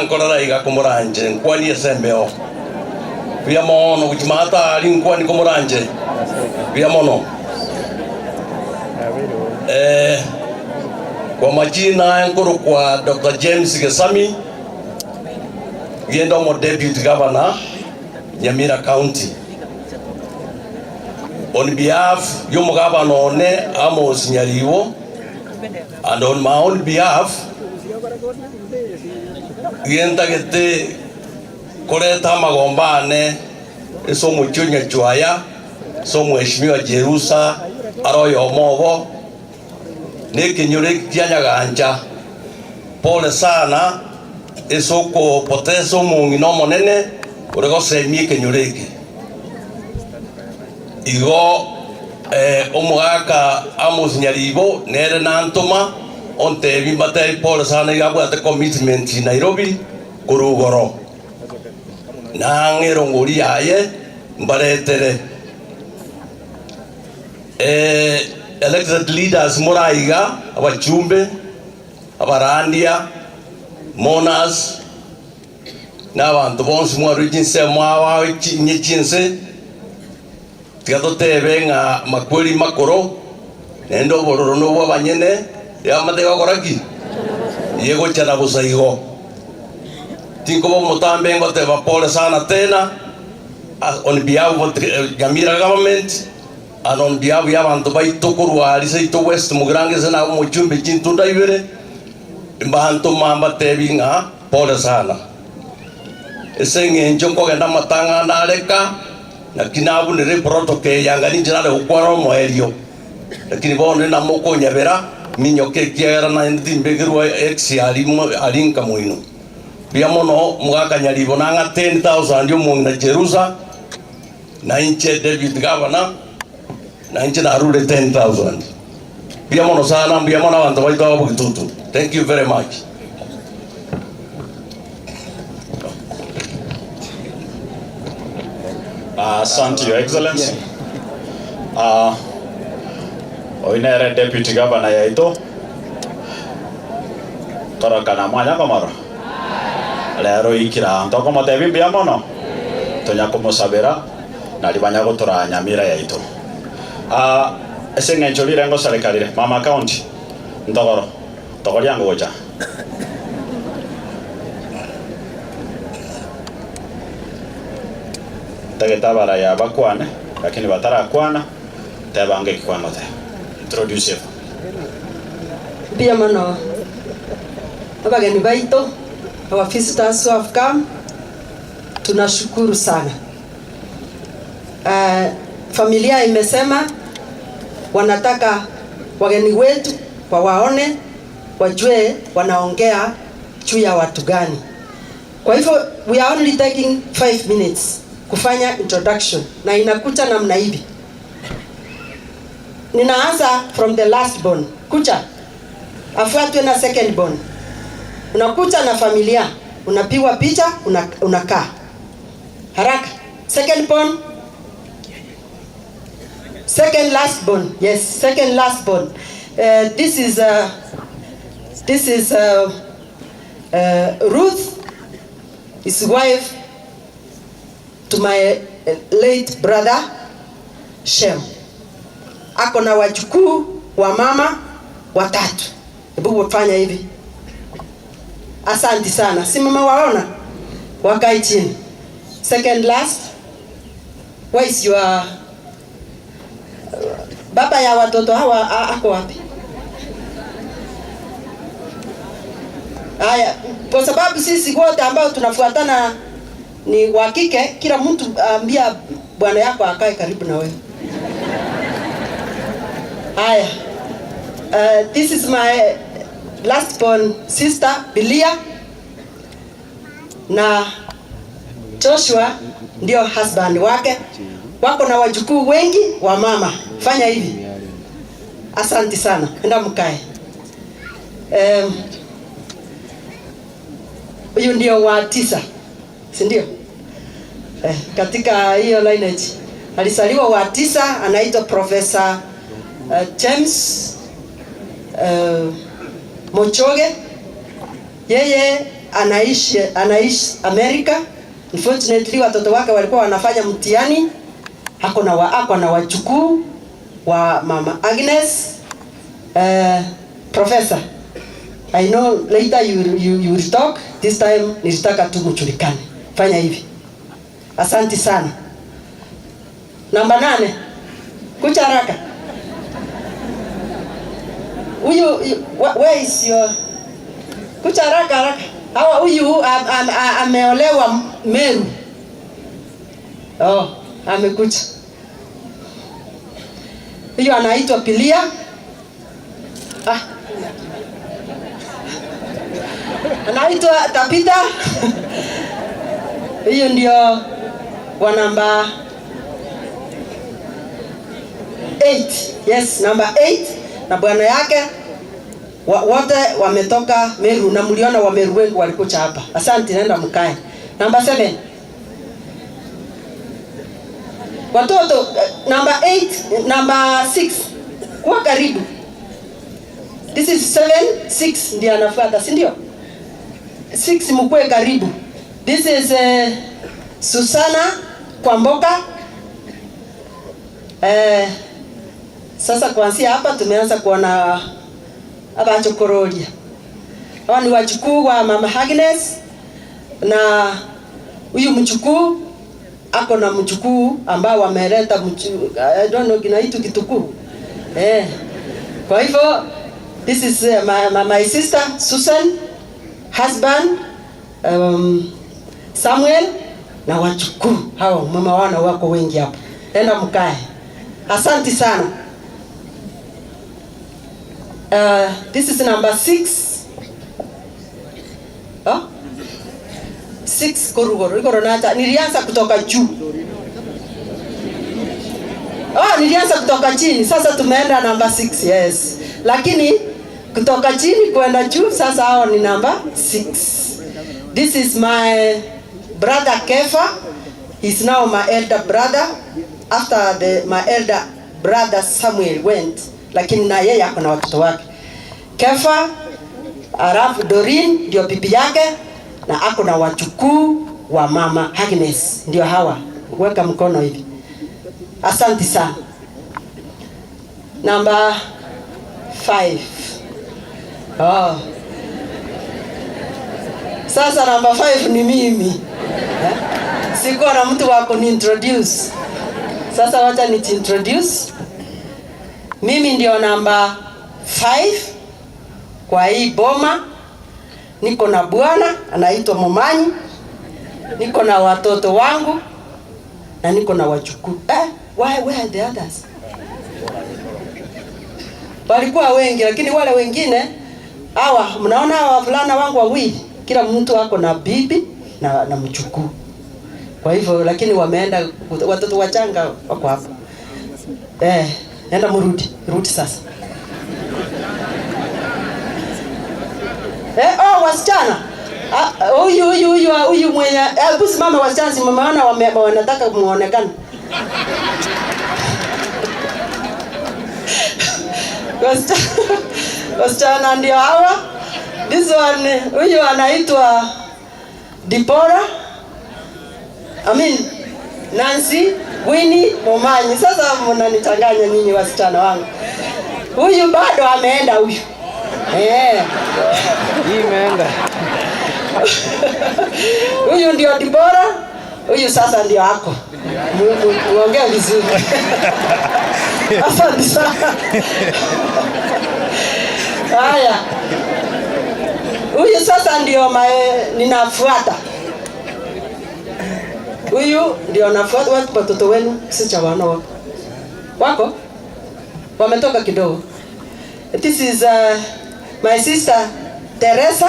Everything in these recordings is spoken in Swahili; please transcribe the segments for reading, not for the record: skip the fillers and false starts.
Ankorara iga komoranje nkwani esembeo via mono kuchimata ali nkwani komoranje via mono kwa majina nkuru kwa Dr. James Gesami yendo mo deputy governor Nyamira County on behalf yomo governor one Amos Nyariwo and on my own behalf yenda gete koleta magombane eso mucho NYACHWAYA so mheshimiwa Jerusa aroyo mobo ne kinyore kyanyaganja pole sana eso ko poteso mungino monene urego semie kinyoreke igo omugaka Amos Nyaribo nere nantuma onte bimbate pole sana igabwate commitment in Nairobi kurugoro nangero ngori yaye mbaretere elected leaders MORAA abachumbe abarandia monas n'abantu bonse mwarujinse mwawa nyichinse tigatotebe nga makweli makoro nendo bororo no bwabanyene yamatega koraki yego chana busaigo tinko mutambe ngoteba pole sana tena on behalf of Nyamira government and on behalf ya bantu baitokurwa alise ito west mugrange sana muchumbe chintunda ibere mbantu mamba tebinga pole sana esenge njongo genda matanga naleka na kinabu ni protocol yangani njana le ukwaro moelio lakini bone na moko nyabera minyo kekiera na ndimbegerwa ex alinka moino bia mono mugaka Nyaribo nanga 10,000 yo mungna Jerusa na inche David governor na inche na rule 10,000 bia mono sana bia mono abantu baito abo kitutu. Thank you very much. Asante Your Excellency. Oinere Deputy Governor yaito torokana mwanya komaro lero ikira ntoko motebi bia mono tonya kumusabira na libanya gutura Nyamira yaito esenge ncholi rengo salekalire mama county ntogoro togoriango gocha tagetabara ya bakwane lakini batara kwana tabange kikwanote introduce bia mono abageni baito our visitors who have come tunashukuru sana. Familia imesema wanataka wageni wetu wawaone wajue wanaongea juu ya watu gani. Kwa hivyo we are only taking 5 minutes kufanya introduction na inakucha namna hivi. Ninaanza from the last born kucha afuatwe na second born. Unakucha na familia, unapigwa picha, unakaa haraka. Second born, second last born, yes, second last born. This is Ruth, his wife to my late brother Shem. Ako na wajukuu wa mama watatu. Hebu wafanya hivi. Asante sana. Si mama waona? Wakai chini. Second last. Where is your baba ya watoto hawa ako wapi? Haya, kwa sababu sisi wote ambao tunafuatana ni wa kike, kila mtu ambia bwana yako akae karibu na wewe. Haya. This is my last born sister Bilia na Joshua ndio husband wake. Wako na wajukuu wengi wa mama. Fanya hivi. Asante sana. Enda mkae. Huyu ndio wa 9. Si ndio? Katika hiyo lineage alisaliwa wa 9, anaitwa Professor James Mochoge. Yeye anaishi America. Unfortunately watoto wake walikuwa wanafanya mtihani. Ako na wajukuu wa mama Agnes. Professor, I know later you will talk. This time nilitaka tu mjulikane. Fanya hivi. Asante sana. Namba 8. Kucha haraka. Where is your... Kucha haraka. Hawa huyu ameolewa Meru. Oh, amekucha. Huyu anaitwa Pilia. Anaitwa Tapita. Hiyo ndio wa namba 8. Yes, number 8. Na bwana yake wote wametoka Meru, na mliona wa Meru wengi walikuja hapa. Asante, nenda mkae. Number 7. Watoto number 8, number 6. Kwa karibu. This is 7, 6 ndio anafuata, si ndio? 6 mkue karibu. This is Susana Kwamboka. Sasa kuanzia hapa tumeanza kuona abachokorolia. Hawa ni wajukuu wa mama Agnes, na huyu mjukuu ako na mjukuu ambao wameleta I don't know kinaitu kitukuu. Kwa hivyo this is my sister Susan, husband Samuel, na wajukuu hao. Mama wana wako wengi hapa. Enda mkae. Asante sana. This is number 6. 6 korugoro nata. Nilianza kutoka juu. Nilianza kutoka chini. Sasa tumeenda number 6. Yes. Lakini kutoka chini kwenda juu, sasa hao ni number 6. This is my brother Kefa. He's now my elder brother after my elder brother Samuel went, lakini na yeye ako na watoto wake. Kefa, alafu Dorin ndio bibi yake, na ako na wajukuu wa mama Agnes. Ndio hawa. Weka mkono hivi. Asante sana. Number 5. Sasa number 5 ni mimi. Sikuwa na mtu wako ni introduce. Sasa wacha ni introduce. Mimi ndio number 5 kwa hii boma. Niko na bwana anaitwa Momanyi. Niko na watoto wangu na niko na wajukuu. Where are the others? Walikuwa wengi, lakini wale wengine hawa mnaona hawa wavulana wangu wawili, kila mtu wako na bibi na mjukuu. Kwa hivyo lakini wameenda, watoto wachanga wako hapa. Nenda rudi sasa. Wasichana. Huyu mwenye busi mama wasichana, si mama wanataka muonekane. Wasichana ndio hawa. This one, huyu anaitwa Dipora. Nancy, Winnie, Momanyi. Sasa mnanichanganya nyinyi wasichana wangu. Huyu bado ameenda huyu. Imeenda. Huyu ndio Dipora. Huyu sasa ndio hako. Muongea vizuri. Asante sana. Haya. Huyu sasa ndio ninafuata. Huyu ndio nafuata. Watoto wenu sicha wana wako wametoka kidogo. This is my sister Teresa.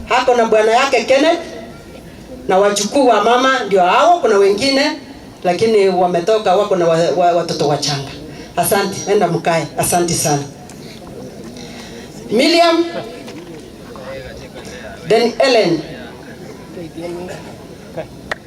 Hako na bwana yake Kenneth, na wajukuu wa mama ndio hao. Kuna wengine lakini wametoka, wako na watoto wachanga. Asante, enda mkae. Asante sana. Miriam, then Ellen.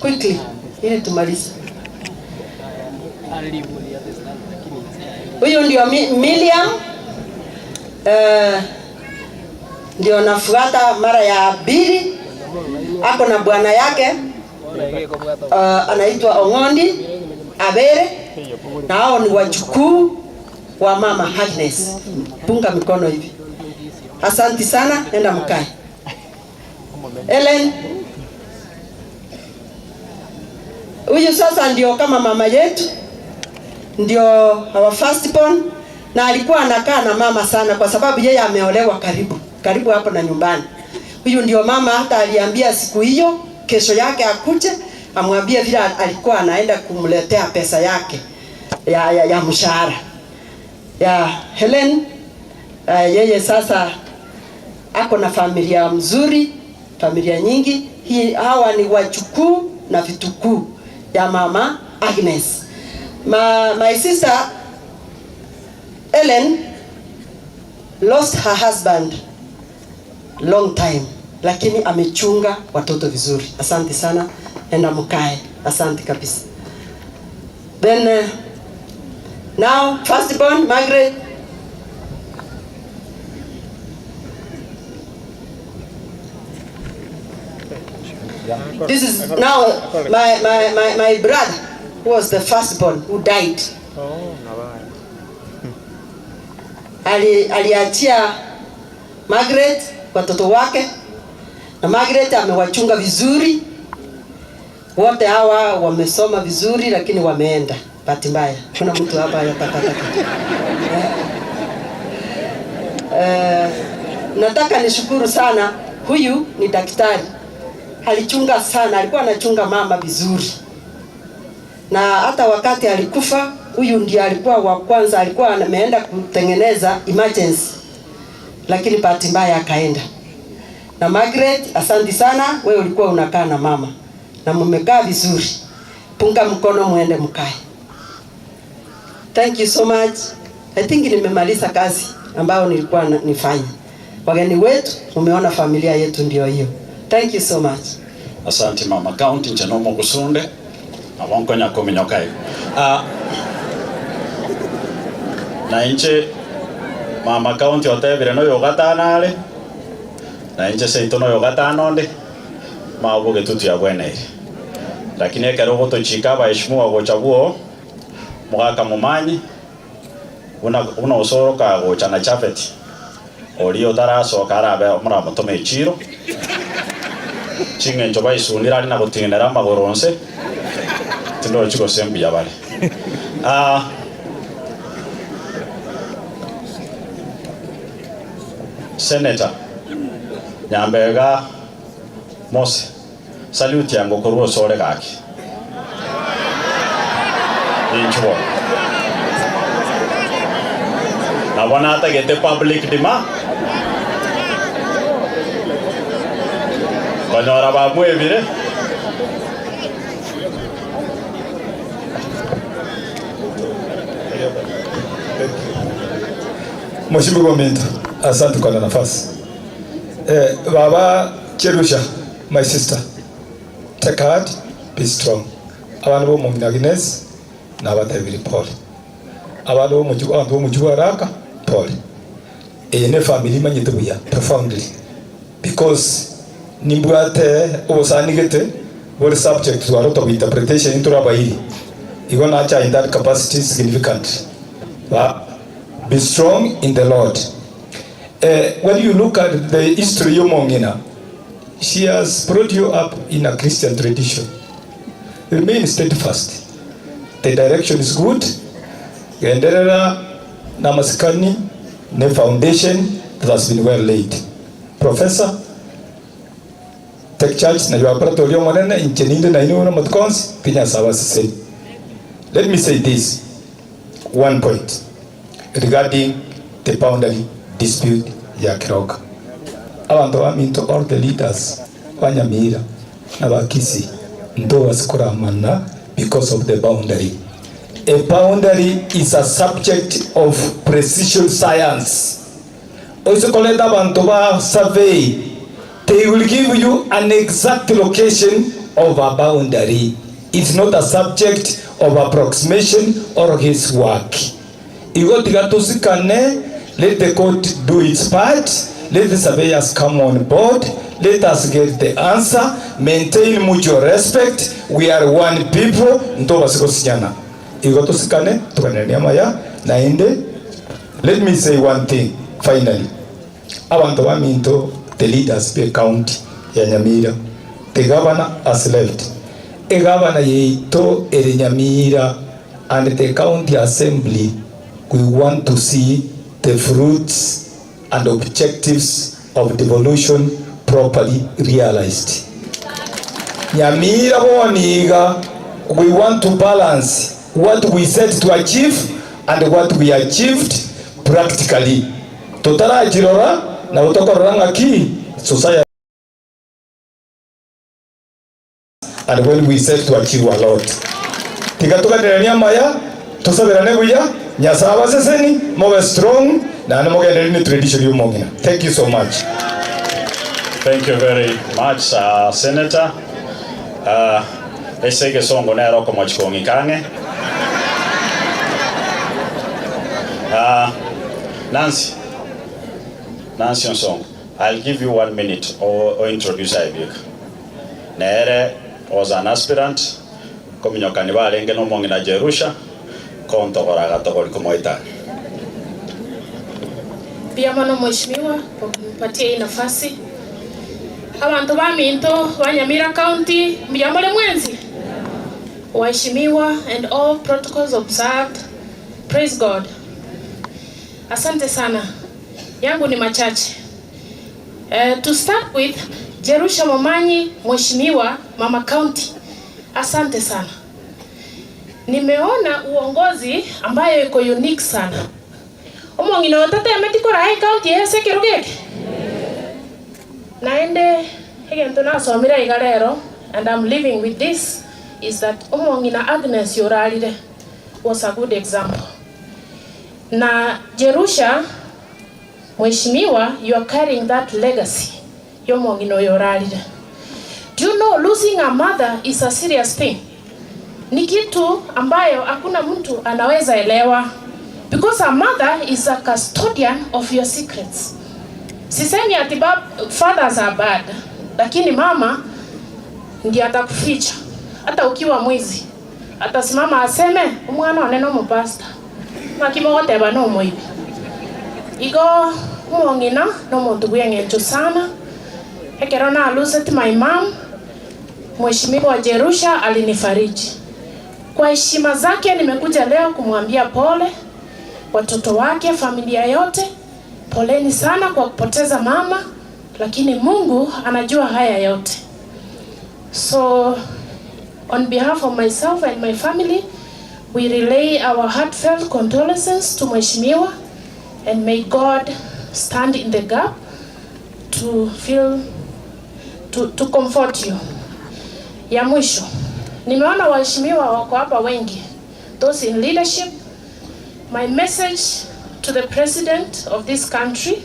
Quickly, ili tumalize. Huyo ndio Miriam. ndio nafuata mara ya pili. Ako na bwana yake anaitwa Ongondi Abere, na hao ni wajukuu wa mama Agnes. Punga mikono hivi. Asante sana, nenda mkae. Ellen, huyu sasa ndio kama mama yetu, ndio our firstborn, na alikuwa anakaa na mama sana kwa sababu yeye ameolewa karibu hapo na nyumbani. Huyu ndio mama hata aliambia siku hiyo kesho yake akuje amwambie vile alikuwa anaenda kumletea pesa yake ya mshahara. Ya Helen, yeye sasa ako na familia mzuri, familia nyingi. Hawa ni wajukuu na vitukuu ya mama Agnes. My sister Ellen lost her husband long time, lakini amechunga watoto vizuri. Asante sana, enda mkae. Asante kabisa. Then now firstborn Margaret. This is now my brother who was the firstborn who died. Aliachia Margaret watoto wake, na Margaret amewachunga vizuri. Wote hawa wamesoma vizuri, lakini wameenda bahati mbaya. Kuna mtu hapa yatakataka. Nataka nishukuru sana, huyu ni daktari. Alichunga sana, alikuwa anachunga mama vizuri. Na hata wakati alikufa, huyu ndiye alikuwa wa kwanza, alikuwa ameenda kutengeneza emergency, lakini bahati mbaya akaenda. Na Margaret, asante sana, wewe ulikuwa unakaa na mama na mmekaa vizuri. Punga mkono muende mkae. Thank you so much. I think nimemaliza kazi ambayo nilikuwa nifanye. Wageni wetu, umeona familia yetu ndio hiyo. Thank you so much. Asante mama county Njanomo Kusunde. Abonko nyako minyokai. Na inche mama county otebire no yogata nale. Na inche seitono yogata nonde. Mabuge tutu ya bwene. Lakini ekero goto chika ba heshima gochabuo mugaka mumanyi una osoroka gochana chafeti. Olio daraso karabe omura mutome chiro. Chinge njoba isunira ali na gutinera magoronse. Tindo chiko sembi ya bale. Senator Nyambega Mose, salute yango kuruo sore kaki. Inchwo. Na wana hata gete public dima. Banyora bamwe bire. Mheshimiwa Gomento, asante kwa nafasi. Baba Cherusha, my sister, take heart, be strong. Abantu bo mu AGNES na abatabiri Paul. Abantu bo mu Juaraka Paul. Ne family manyitubuya profoundly, because nimbwate osanigete what subject to a lot of interpretation into rabai. You gonna acha in that capacity significant. Be strong in the Lord. When you look at the history of Mongina, she has brought you up in a Christian tradition. Remain steadfast. The direction is good. Genderera namaskani ne foundation that has been well laid. Professor, take charge na yuaparato lio mwanene incheninde na inu matkonsi pinya sawa sisi. Let me say this one point regarding the boundary dispute ya Kiroka. Abantu baminto all the leaders Wanyamira na Bakisi ndo wasikuramana because of the boundary. A boundary is a subject of precision science. Also collect abantu ba survey, they will give you an exact location of a boundary. It's not a subject of approximation or guesswork. Let the court do its part. Let the surveyors come on board. Let us get the answer. Maintain mutual respect. We are one people. Ntoba siko sijana. Igoto sikane, tukanenia maya, naende. Let me say one thing, finally. Abantu baminto, the leaders be county ya Nyamira. The governor has left. The governor yeito eri Nyamira and the county assembly. We want to see the fruits and objectives of devolution properly realized. Nyamira woniga, we want to balance what we set to achieve and what we achieved practically. Totara jirora na utokoranga ki society. And when we set to achieve a lot. Tikatuka derania maya, tusabirane buya, nyasaba seseni, more strong, na namoga derini tradition yumongina. Thank you so much. Thank you very much, Senator. Esege songo na roko mochikongi kange. Nancy Onsong, I'll give you 1 minute or introduce Ibik. Nere was an aspirant, Kominyoka Nibalenge no Mongina Jerusha, Kontokoraga Tokol Kumoita. Pia mwana mheshimiwa kwa kumpatia hii nafasi. Abantu baminto wa Nyamira County, mjambale mwenzi. Waheshimiwa and all protocols observed. Praise God. Asante sana. Yangu ni machache. To start with, Jerusha Momanyi, mheshimiwa Mama County. Asante sana. Nimeona uongozi ambayo iko unique sana. Omongina watata ya metikora hai county yese kirugeke. Naende hegento na somira igarero, and I'm living with this, is that omongina AGNES yoralire was a good example. Na Jerusha, mheshimiwa, you are carrying that legacy. Yomongino yoralire. Do you know losing a mother is a serious thing? Ni kitu ambayo hakuna mtu anaweza elewa. Because a mother is a custodian of your secrets. Sisemi ati fathers are bad, lakini mama ndiye atakuficha. Hata ukiwa mwizi, atasimama aseme umwana waneno mupasta. Makimote bano moibi. Igo muongina no muntu bwengecho sana. Hekerona aluset my mom. Mheshimiwa Jerusha alinifariji. Kwa heshima zake nimekuja leo kumwambia pole watoto wake, familia yote. Poleni sana kwa kupoteza mama, lakini Mungu anajua haya yote. So on behalf of myself and my family, we relay our heartfelt condolences to Mheshimiwa, and may God stand in the gap to comfort you. Ya mwisho, nimeona waheshimiwa wako hapa wengi, those in leadership. My message to the president of this country,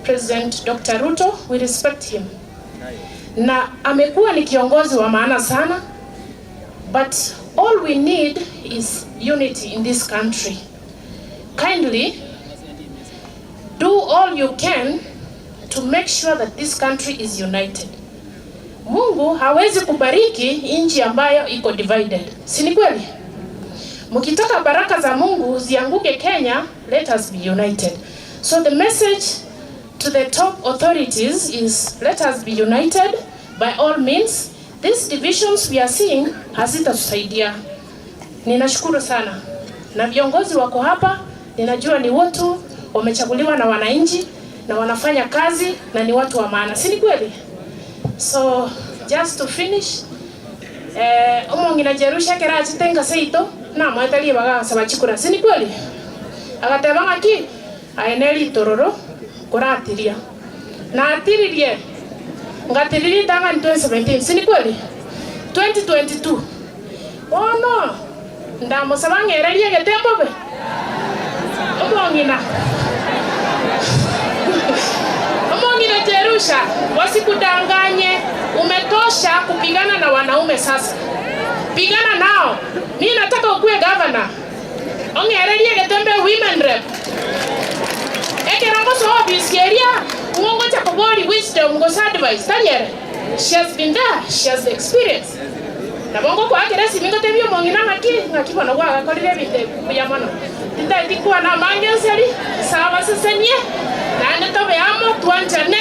President Dr. Ruto, we respect him. Na amekuwa ni kiongozi wa maana sana, but all we need is unity in this country. Kindly do all you can to make sure that this country is united. Mungu hawezi kubariki nchi ambayo iko divided. Si ni kweli? Mkitaka baraka za Mungu zianguke Kenya, let us be united. So the message to the top authorities is let us be united by all means. These divisions we are seeing hazitatusaidia. Ninashukuru sana. Na viongozi wako hapa, ninajua ni watu wamechaguliwa na wananchi na wanafanya kazi na ni watu wa maana. Si ni kweli? So just to finish, omongina Jerusha kera chitenga seito na mwetali baga sabachikura. Si ni kweli? Agatebanga ki aeneli tororo kuratiria. Na atiririe ngatiriri tanga 2017. Si ni kweli? 2022. Oh no. Ndamo sabangereria getembo be. Omongina Jerusha, wasikudanganye, umetosha kupigana na wanaume sasa. Pigana nao. Mimi nataka ukue governor. Ongererie getembe women rep. Ekerango so obiskeria, Mungu chakobori wisdom goes advice. Tanyere. She has been there. She has the experience. Na Mungu kwa ake resi mingo tebio mongina ngaki wana waga kolile bite biyamano. Tinda itikuwa na mangenseri. Sawa sesenye. Na ane tobe amo tuanchane.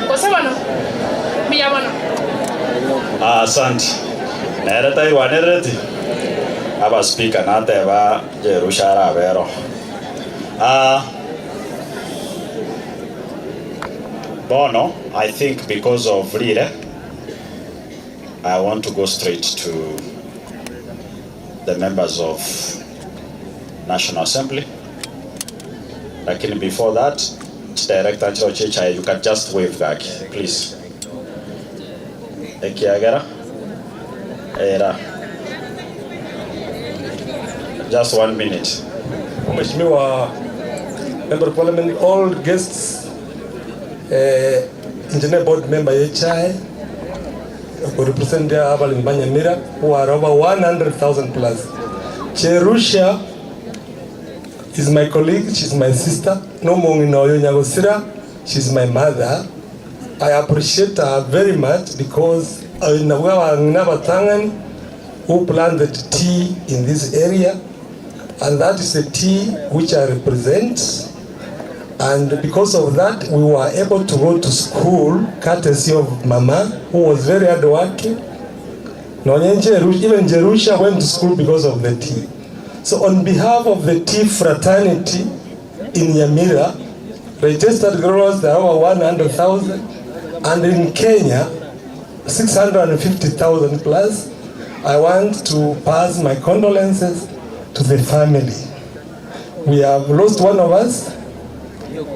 Kosabano. Biyamano. Asante. Nereta iwanereti. Aba speaker nateba Jerushara Vero. Bono, I think because of Rire, I want to go straight to the members of National Assembly. Lakini before that, Director Chirochecha, you can just wave back, please. Ekiagera. Era. Just 1 minute. Mheshimiwa Member of Parliament, all guests, Engineer Board Member Yechai, who represent the Abal in Banyamira, who are over 100,000 plus. Cherusha is my colleague, she's my sister. No Monginoyo Nyagosira, she's my mother. I appreciate her very much because who planted tea in this area, and that is the tea which I represent. And because of that, we were able to go to school, courtesy of Mama, who was very hardworking. Even Jerusha went to school because of the tea. So on behalf of the tea fraternity in Nyamira, registered growers, there are over 100,000, and in Kenya, 650,000 plus. I want to pass my condolences to the family. We have lost one of us,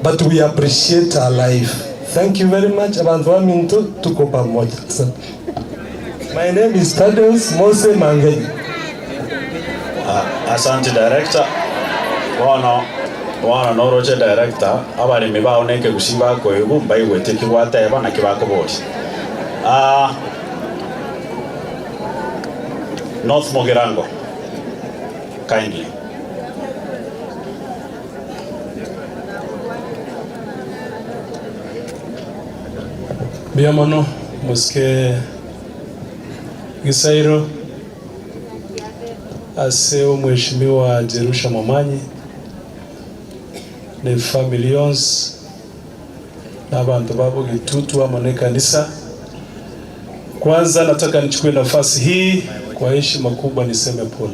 but we appreciate our life. Thank you very much. My name is Thaddeus Mose Mangeni. Asante Director. Wana noroche Director. Abari mibao neke kusiba kwa yugu mbai wete kiwate eba na kibako bori. North Mogirango, kindly. Biamono, Muske Gisairo, Aseo Mheshimiwa Jerusha Momanyi, the familions, n'abantu babo gitutu amone kanisa. Kwanza nataka nichukue nafasi hii kwa heshima kubwa niseme pole.